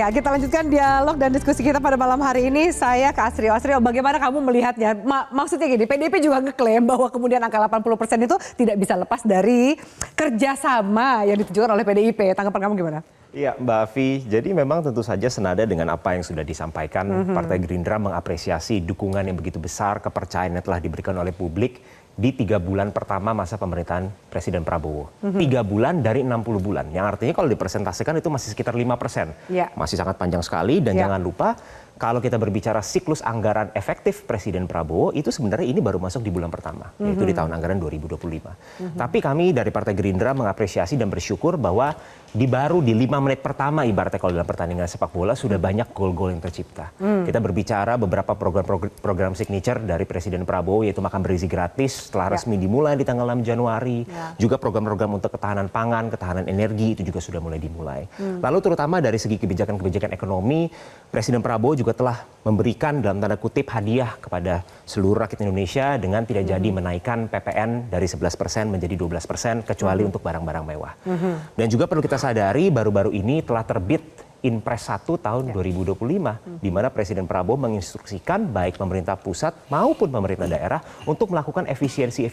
Ya, kita lanjutkan dialog dan diskusi kita pada malam hari ini. Saya ke Asrio. Asrio, bagaimana kamu melihatnya? Maksudnya gini, PDIP juga ngeklaim bahwa kemudian angka 80% itu tidak bisa lepas dari kerjasama yang ditunjukkan oleh PDIP. Tanggapan kamu gimana? Iya, Mbak Afi. Jadi memang tentu saja senada dengan apa yang sudah disampaikan. Partai Gerindra mengapresiasi dukungan yang begitu besar, kepercayaan yang telah diberikan oleh publik di 3 bulan pertama masa pemerintahan Presiden Prabowo. 3 bulan dari 60 bulan. Yang artinya kalau dipresentasikan itu masih sekitar 5%. Ya. Masih sangat panjang sekali dan jangan lupa kalau kita berbicara siklus anggaran efektif Presiden Prabowo itu sebenarnya ini baru masuk di bulan pertama, yaitu di tahun anggaran 2025. Tapi kami dari Partai Gerindra mengapresiasi dan bersyukur bahwa di 5 menit pertama ibaratnya kalau dalam pertandingan sepak bola sudah banyak gol-gol yang tercipta. Kita berbicara beberapa program signature dari Presiden Prabowo yaitu makan bergizi gratis setelah resmi dimulai di tanggal 6 Januari. Juga program-program untuk ketahanan pangan, ketahanan energi itu juga sudah mulai dimulai. Lalu terutama dari segi kebijakan-kebijakan ekonomi, Presiden Prabowo juga telah memberikan dalam tanda kutip hadiah kepada seluruh rakyat Indonesia dengan tidak jadi menaikkan PPN dari 11% menjadi 12% kecuali untuk barang-barang mewah. Dan juga perlu kita sadari baru-baru ini telah terbit Inpres 1 tahun 2025 di mana Presiden Prabowo menginstruksikan baik pemerintah pusat maupun pemerintah daerah untuk melakukan efisiensi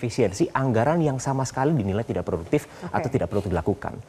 anggaran yang sama sekali dinilai tidak produktif atau tidak perlu dilakukan.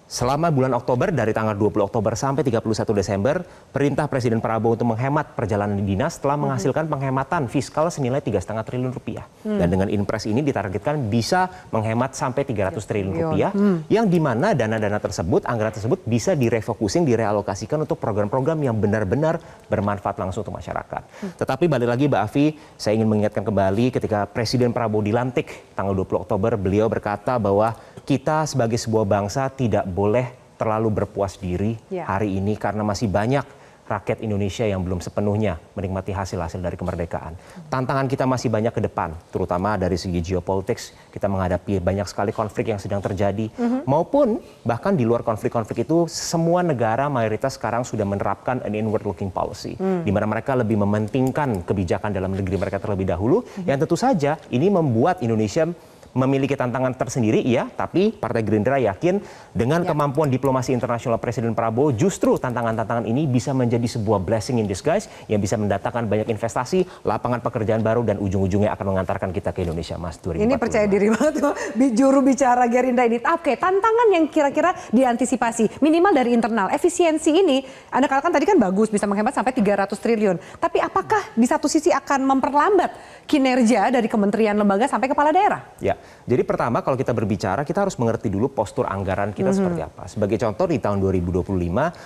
Selama bulan Oktober dari tanggal 20 Oktober sampai 31 Desember, perintah Presiden Prabowo untuk menghemat perjalanan dinas telah menghasilkan penghematan fiskal senilai 3,5 triliun rupiah. Dan dengan Inpres ini ditargetkan bisa menghemat sampai 300 triliun rupiah, yang dimana dana-dana tersebut, anggaran tersebut bisa direfocusing, direalokasikan untuk program-program yang benar-benar bermanfaat langsung untuk masyarakat. Tetapi balik lagi Mbak Afi, saya ingin mengingatkan kembali ketika Presiden Prabowo dilantik tanggal 20 Oktober, beliau berkata bahwa kita sebagai sebuah bangsa tidak boleh terlalu berpuas diri hari ini karena masih banyak rakyat Indonesia yang belum sepenuhnya menikmati hasil-hasil dari kemerdekaan. Tantangan kita masih banyak ke depan, terutama dari segi geopolitik. Kita menghadapi banyak sekali konflik yang sedang terjadi, maupun bahkan di luar konflik-konflik itu semua negara mayoritas sekarang sudah menerapkan an inward looking policy, di mana mereka lebih mementingkan kebijakan dalam negeri mereka terlebih dahulu, yang tentu saja ini membuat Indonesia memiliki tantangan tersendiri, iya, tapi Partai Gerindra yakin dengan kemampuan diplomasi internasional Presiden Prabowo, justru tantangan-tantangan ini bisa menjadi sebuah blessing in disguise yang bisa mendatangkan banyak investasi, lapangan pekerjaan baru, dan ujung-ujungnya akan mengantarkan kita ke Indonesia Mas 2045. Ini percaya diri banget tuh juru bicara Gerindra ini. Oke, tantangan yang kira-kira diantisipasi minimal dari internal. Efisiensi ini, Anda katakan tadi kan bagus bisa menghemat sampai 300 triliun. Tapi apakah di satu sisi akan memperlambat kinerja dari kementerian lembaga sampai kepala daerah? Ya. Jadi pertama kalau kita berbicara kita harus mengerti dulu postur anggaran kita seperti apa. Sebagai contoh di tahun 2025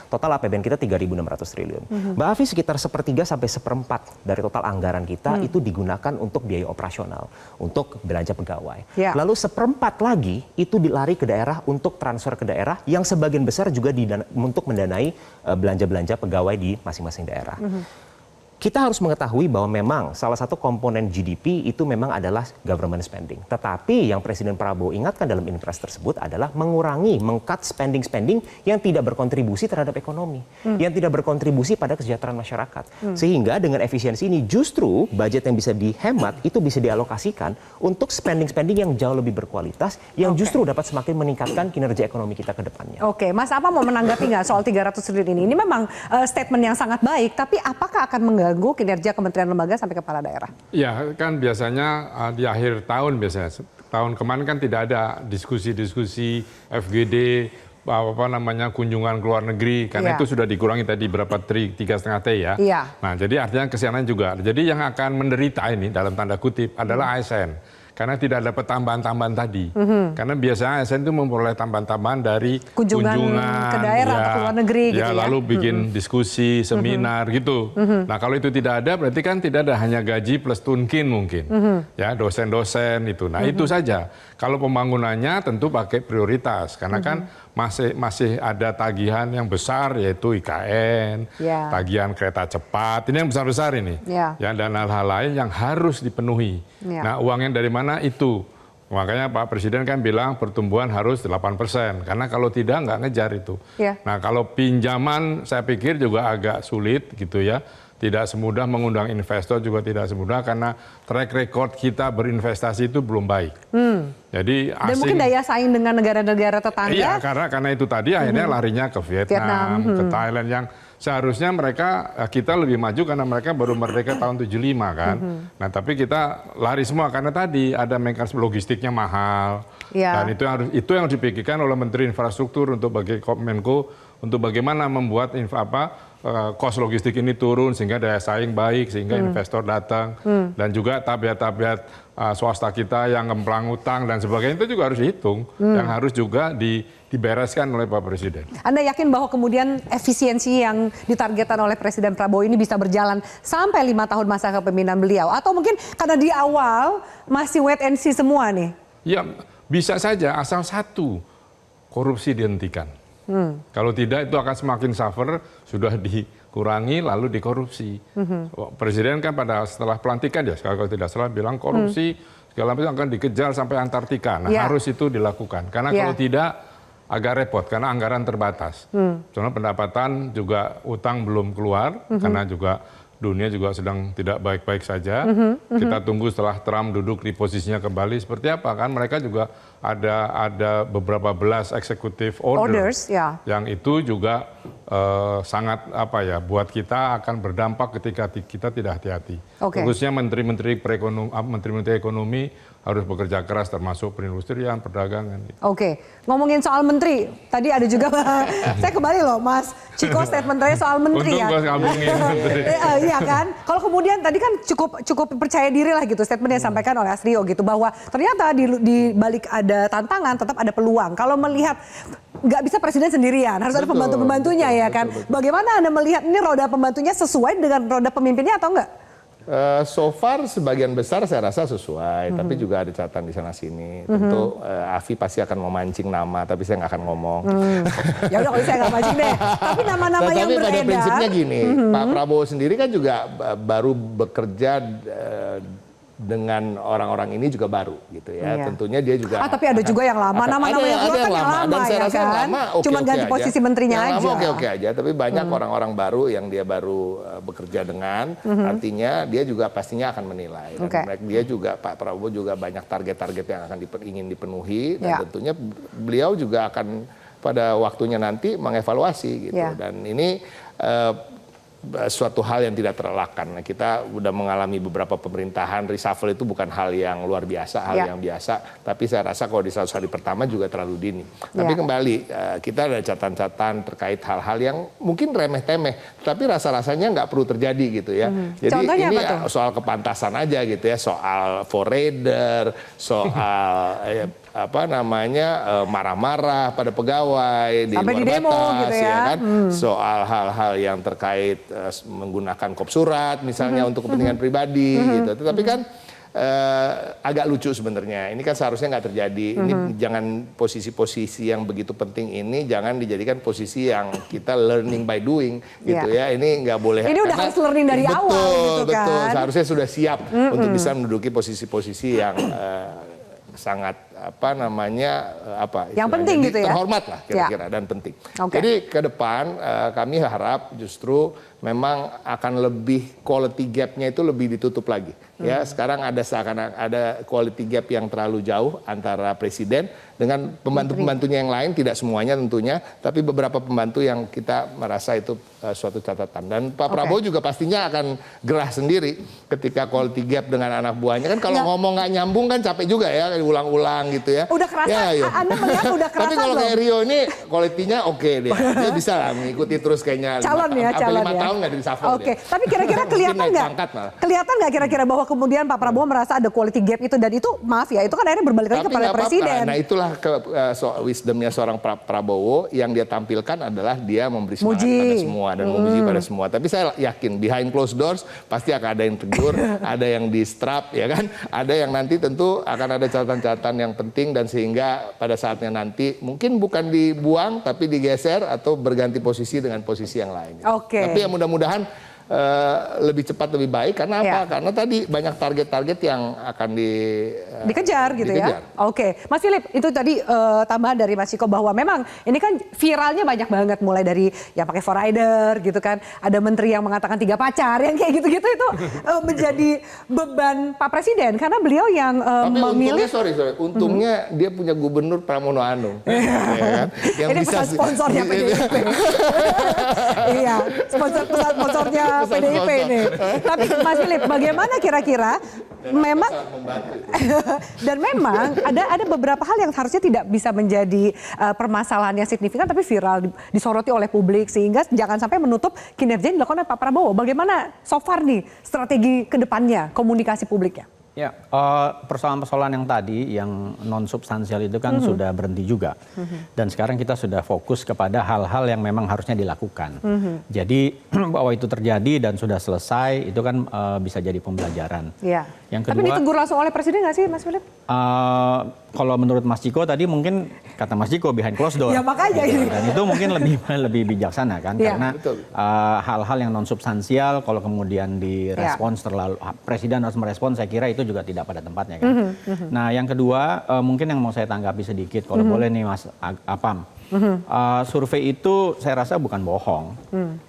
total APBN kita 3.600 triliun. Mbak Afi sekitar 1/3 sampai 1/4 dari total anggaran kita itu digunakan untuk biaya operasional, untuk belanja pegawai. Lalu 1/4 lagi itu dilari ke daerah untuk transfer ke daerah yang sebagian besar juga untuk mendanai belanja-belanja pegawai di masing-masing daerah. Kita harus mengetahui bahwa memang salah satu komponen GDP itu memang adalah government spending. Tetapi yang Presiden Prabowo ingatkan dalam Inpres tersebut adalah meng-cut spending yang tidak berkontribusi terhadap ekonomi, yang tidak berkontribusi pada kesejahteraan masyarakat. Sehingga dengan efisiensi ini justru budget yang bisa dihemat itu bisa dialokasikan untuk spending yang jauh lebih berkualitas, yang justru dapat semakin meningkatkan kinerja ekonomi kita ke depannya. Oke, Mas apa mau menanggapi nggak soal 300 triliun ini? Ini memang statement yang sangat baik, tapi apakah akan mengganggu kinerja kementerian lembaga sampai kepala daerah? Ya kan biasanya di akhir tahun biasanya. Tahun kemarin kan tidak ada diskusi-diskusi FGD, kunjungan ke luar negeri, karena itu sudah dikurangi tadi berapa 3,5 T ya. Nah jadi artinya kesana juga. Jadi yang akan menderita ini dalam tanda kutip adalah ASN. Karena tidak dapat tambahan-tambahan tadi. Karena biasanya ASN itu memperoleh tambahan-tambahan dari kunjungan ke daerah atau ke luar negeri gitu ya. Lalu bikin diskusi, seminar gitu. Nah kalau itu tidak ada berarti kan tidak ada hanya gaji plus tunkin mungkin. Ya dosen-dosen itu. Nah itu saja. Kalau pembangunannya tentu pakai prioritas. Karena kan masih ada tagihan yang besar yaitu IKN, tagihan kereta cepat. Ini yang besar-besar ini. Ya, dan hal-hal lain yang harus dipenuhi. Nah uangnya dari mana itu? Makanya Pak Presiden kan bilang pertumbuhan harus 8%. Karena kalau tidak nggak ngejar itu. Nah kalau pinjaman saya pikir juga agak sulit gitu ya. Tidak semudah mengundang investor, juga tidak semudah karena track record kita berinvestasi itu belum baik. Jadi asing, dan mungkin daya saing dengan negara-negara tetangga. Iya, karena itu tadi akhirnya larinya ke Vietnam, ke Thailand yang seharusnya mereka kita lebih maju karena mereka baru merdeka tahun 75 kan. Nah, tapi kita lari semua karena tadi ada mekanisme logistiknya mahal. Ya. Dan itu yang harus dipikirkan oleh Menteri Infrastruktur untuk bagi Menko untuk bagaimana membuat kos logistik ini turun sehingga daya saing baik, sehingga investor datang, dan juga tabiat-tabiat swasta kita yang ngemplang utang dan sebagainya itu juga harus dihitung, yang harus juga dibereskan oleh Pak Presiden. Anda yakin bahwa kemudian efisiensi yang ditargetkan oleh Presiden Prabowo ini bisa berjalan sampai 5 tahun masa kepemimpinan beliau? Atau mungkin karena di awal masih wait and see semua nih? Ya, bisa saja asal satu, korupsi dihentikan. Kalau tidak itu akan semakin suffer, sudah dikurangi lalu dikorupsi. Presiden kan setelah pelantikan ya, kalau tidak salah bilang korupsi segala macam akan dikejar sampai Antartika. Nah, harus itu dilakukan. Karena kalau tidak agak repot karena anggaran terbatas. Soalnya pendapatan juga utang belum keluar karena juga dunia juga sedang tidak baik-baik saja. Kita tunggu setelah Trump duduk di posisinya kembali seperti apa kan. Mereka juga ada beberapa belas executive orders ya. Yang itu juga sangat buat kita akan berdampak ketika kita tidak hati-hati. Khususnya menteri-menteri ekonomi harus bekerja keras termasuk perindustrian, perdagangan. Ngomongin soal menteri, tadi ada juga saya kembali loh Mas Ciko statement tadi soal menteri. Untung gue ngambungin menteri. Iya kan? Kalau kemudian tadi kan cukup percaya diri lah gitu statement yang disampaikan oleh Astrio gitu bahwa ternyata di balik ada tantangan tetap ada peluang. Kalau melihat nggak bisa presiden sendirian, harus ada pembantu-pembantunya ya kan. Bagaimana Anda melihat ini roda pembantunya sesuai dengan roda pemimpinnya atau enggak? So far sebagian besar saya rasa sesuai, tapi juga ada catatan di sana sini. Tentu Afi pasti akan memancing nama, tapi saya nggak akan ngomong. Ya udah kalau saya nggak mancing deh. Tapi nama-nama yang beredar. Tapi pada prinsipnya gini, Pak Prabowo sendiri kan juga baru bekerja dengan orang-orang ini juga baru gitu ya. Tentunya dia juga tapi ada juga yang lama, nama-nama yang keluar kan yang lama dan saya ya rasa kan. lama Cuma ganti posisi menterinya aja. Oke aja, tapi banyak orang-orang baru yang dia baru bekerja dengan, artinya dia juga pastinya akan menilai. Dan dia juga Pak Prabowo juga banyak target-target yang akan ingin dipenuhi dan tentunya beliau juga akan pada waktunya nanti mengevaluasi gitu. Dan ini suatu hal yang tidak terelakkan. Kita sudah mengalami beberapa pemerintahan, reshuffle itu bukan hal yang luar biasa, hal yang biasa. Tapi saya rasa kalau di 100 hari pertama juga terlalu dini. Tapi kembali, kita ada catatan-catatan terkait hal-hal yang mungkin remeh-temeh, tapi rasa-rasanya nggak perlu terjadi gitu ya. Jadi contohnya ini soal kepantasan aja gitu ya, soal forerunner, soal marah-marah pada pegawai di luar di demo, batas gitu ya kan, soal hal-hal yang terkait menggunakan kop surat misalnya untuk kepentingan pribadi gitu. Tetapi kan agak lucu sebenarnya. Ini kan seharusnya nggak terjadi. Ini jangan posisi-posisi yang begitu penting ini jangan dijadikan posisi yang kita learning by doing gitu ya. Ini nggak boleh. Ini udah harus learning dari awal gitu kan. Betul. Seharusnya sudah siap untuk bisa menduduki posisi-posisi yang sangat yang penting gitu ya, terhormat lah kira-kira dan penting. Jadi ke depan kami harap justru memang akan lebih quality gap-nya itu lebih ditutup lagi. Ya sekarang ada quality gap yang terlalu jauh antara presiden dengan pembantu-pembantunya yang lain, tidak semuanya tentunya, tapi beberapa pembantu yang kita merasa itu suatu catatan. Dan Pak Prabowo juga pastinya akan gerah sendiri ketika quality gap dengan anak buahnya. Kan kalau ngomong nggak nyambung kan capek juga ya, ulang-ulang gitu ya. Udah kerasa, Anda melihat udah kerasa. Tapi kalau kayak Rio ini quality-nya oke deh. Dia bisa lah mengikuti terus kayaknya. Calon ya. 5 tahun nggak di reshuffle dia. Tapi kira-kira kelihatan nggak? Kelihatan nggak kira-kira bahwa kemudian Pak Prabowo merasa ada quality gap itu, dan itu maaf ya, itu kan akhirnya berbalik lagi kepada presiden. Nah itulah wisdomnya seorang Prabowo yang dia tampilkan adalah dia memberi semangat pada semua dan memuji pada semua. Tapi saya yakin behind closed doors pasti akan ada yang tegur, ada yang di strap ya kan, ada yang nanti tentu akan ada catatan-catatan yang penting dan sehingga pada saatnya nanti mungkin bukan dibuang tapi digeser atau berganti posisi dengan posisi yang lain. Tapi ya mudah-mudahan lebih cepat lebih baik karena apa? Karena tadi banyak target-target yang akan dikejar gitu ya. Oke, Mas Philip, itu tadi tambahan dari Mas Ciko bahwa memang ini kan viralnya banyak banget, mulai dari yang pakai rider gitu kan, ada menteri yang mengatakan 3 pacar, yang kayak gitu-gitu itu menjadi beban Pak Presiden karena beliau yang memilih. Untungnya dia punya Gubernur Pramono Anung. Ya kan? Yang ini bisa pesan sponsornya PDIP. Iya, sponsornya PDIP ini. Tapi Mas Philip, bagaimana kira-kira memang dan memang ada beberapa hal yang harusnya tidak bisa menjadi permasalahan yang signifikan tapi viral disoroti oleh publik sehingga jangan sampai menutup kinerja yang dilakukan oleh Pak Prabowo. Bagaimana so far nih strategi ke depannya komunikasi publiknya? Ya, persoalan-persoalan yang tadi yang non substansial itu kan sudah berhenti juga. Dan sekarang kita sudah fokus kepada hal-hal yang memang harusnya dilakukan. Jadi bahwa itu terjadi dan sudah selesai itu kan bisa jadi pembelajaran. Iya. Yang tapi kedua, ditegur langsung oleh Presiden nggak sih, Mas Philip? kalau menurut Mas Ciko tadi mungkin kata Mas Ciko behind closed door. Ya makanya ini. Dan itu mungkin lebih bijaksana kan, karena hal-hal yang non substansial kalau kemudian direspons terlalu, Presiden harus merespons, saya kira itu juga tidak pada tempatnya kan. Nah yang kedua mungkin yang mau saya tanggapi sedikit kalau boleh nih Mas Apam. Survei itu saya rasa bukan bohong.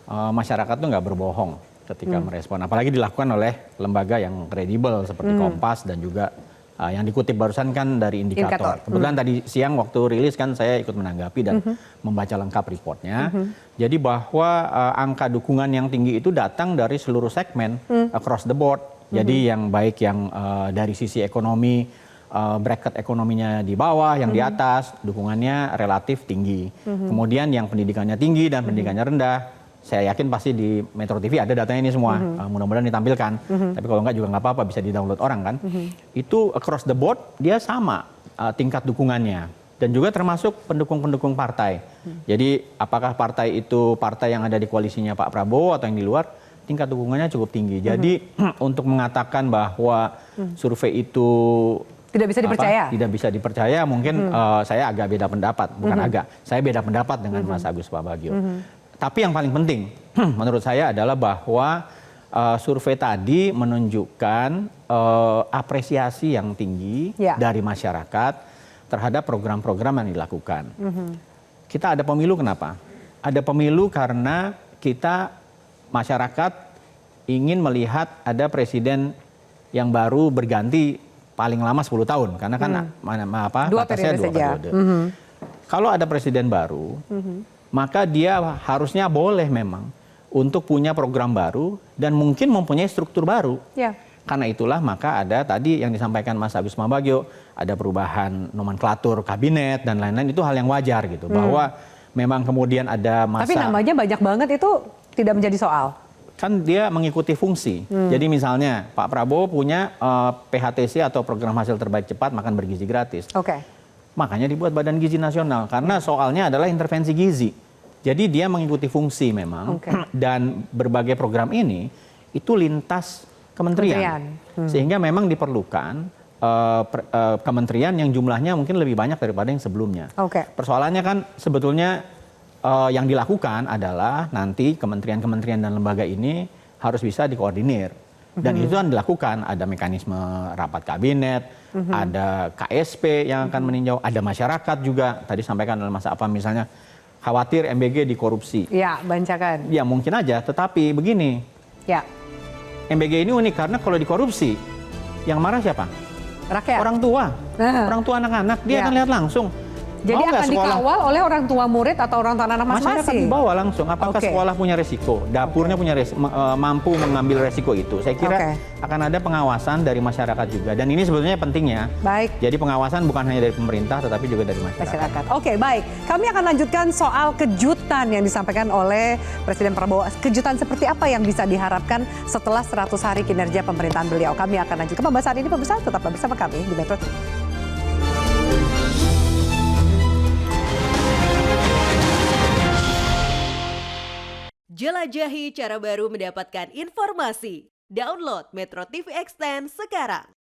Masyarakat tuh nggak berbohong ketika merespon, apalagi dilakukan oleh lembaga yang kredibel seperti Kompas dan juga yang dikutip barusan kan dari Indikator. Kebetulan tadi siang waktu rilis kan saya ikut menanggapi dan membaca lengkap reportnya. Jadi bahwa angka dukungan yang tinggi itu datang dari seluruh segmen across the board. Jadi yang baik yang dari sisi ekonomi, bracket ekonominya di bawah, yang di atas dukungannya relatif tinggi. Kemudian yang pendidikannya tinggi dan pendidikannya rendah, saya yakin pasti di Metro TV ada datanya ini semua. Mudah-mudahan ditampilkan. Tapi kalau enggak juga nggak apa-apa, bisa di-download orang kan. Itu across the board dia sama tingkat dukungannya. Dan juga termasuk pendukung-pendukung partai. Jadi apakah partai itu partai yang ada di koalisinya Pak Prabowo atau yang di luar, tingkat dukungannya cukup tinggi. Jadi untuk mengatakan bahwa survei itu tidak bisa dipercaya. Tidak bisa dipercaya, mungkin saya agak beda pendapat. Bukan agak, saya beda pendapat dengan Mas Agus Pambagio. Tapi yang paling penting menurut saya adalah bahwa survei tadi menunjukkan apresiasi yang tinggi dari masyarakat terhadap program-program yang dilakukan. Kita ada pemilu kenapa? Ada pemilu karena kita masyarakat ingin melihat ada presiden yang baru berganti paling lama 10 tahun. Karena kan batasnya 2 periode. Kalau ada presiden baru, maka dia harusnya boleh memang untuk punya program baru dan mungkin mempunyai struktur baru. Karena itulah maka ada tadi yang disampaikan Mas Agus Pambagio, ada perubahan nomenklatur kabinet dan lain-lain, itu hal yang wajar gitu. Bahwa memang kemudian ada masa. Tapi namanya banyak banget itu tidak menjadi soal. Kan dia mengikuti fungsi. Jadi misalnya Pak Prabowo punya PHTC atau program hasil terbaik cepat makan bergizi gratis. Makanya dibuat Badan Gizi Nasional, karena soalnya adalah intervensi gizi. Jadi dia mengikuti fungsi memang, dan berbagai program ini itu lintas kementerian. Sehingga memang diperlukan kementerian yang jumlahnya mungkin lebih banyak daripada yang sebelumnya. Persoalannya kan sebetulnya yang dilakukan adalah nanti kementerian-kementerian dan lembaga ini harus bisa dikoordinir. Dan itu kan dilakukan, ada mekanisme rapat kabinet, ada KSP yang akan meninjau, ada masyarakat juga. Tadi sampaikan oleh Mas Apam misalnya, khawatir MBG dikorupsi. Ya, bancakan. Ya mungkin aja, tetapi begini. MBG ini unik karena kalau dikorupsi, yang marah siapa? Rakyat. Orang tua. Orang tua anak-anak, dia akan lihat langsung. Jadi akan dikawal oleh orang tua murid atau orang tua anak masing-masing. Masyarakat dibawa langsung. Apakah sekolah punya resiko, dapurnya punya mampu mengambil resiko itu? Saya kira akan ada pengawasan dari masyarakat juga. Dan ini sebetulnya pentingnya. Jadi pengawasan bukan hanya dari pemerintah, tetapi juga dari masyarakat. Oke, baik. Kami akan lanjutkan soal kejutan yang disampaikan oleh Presiden Prabowo. Kejutan seperti apa yang bisa diharapkan setelah 100 hari kinerja pemerintahan beliau? Kami akan lanjutkan pembahasan ini, pemirsa. Tetaplah bersama kami di Metro TV. Jelajahi cara baru mendapatkan informasi. Download Metro TV Extend sekarang.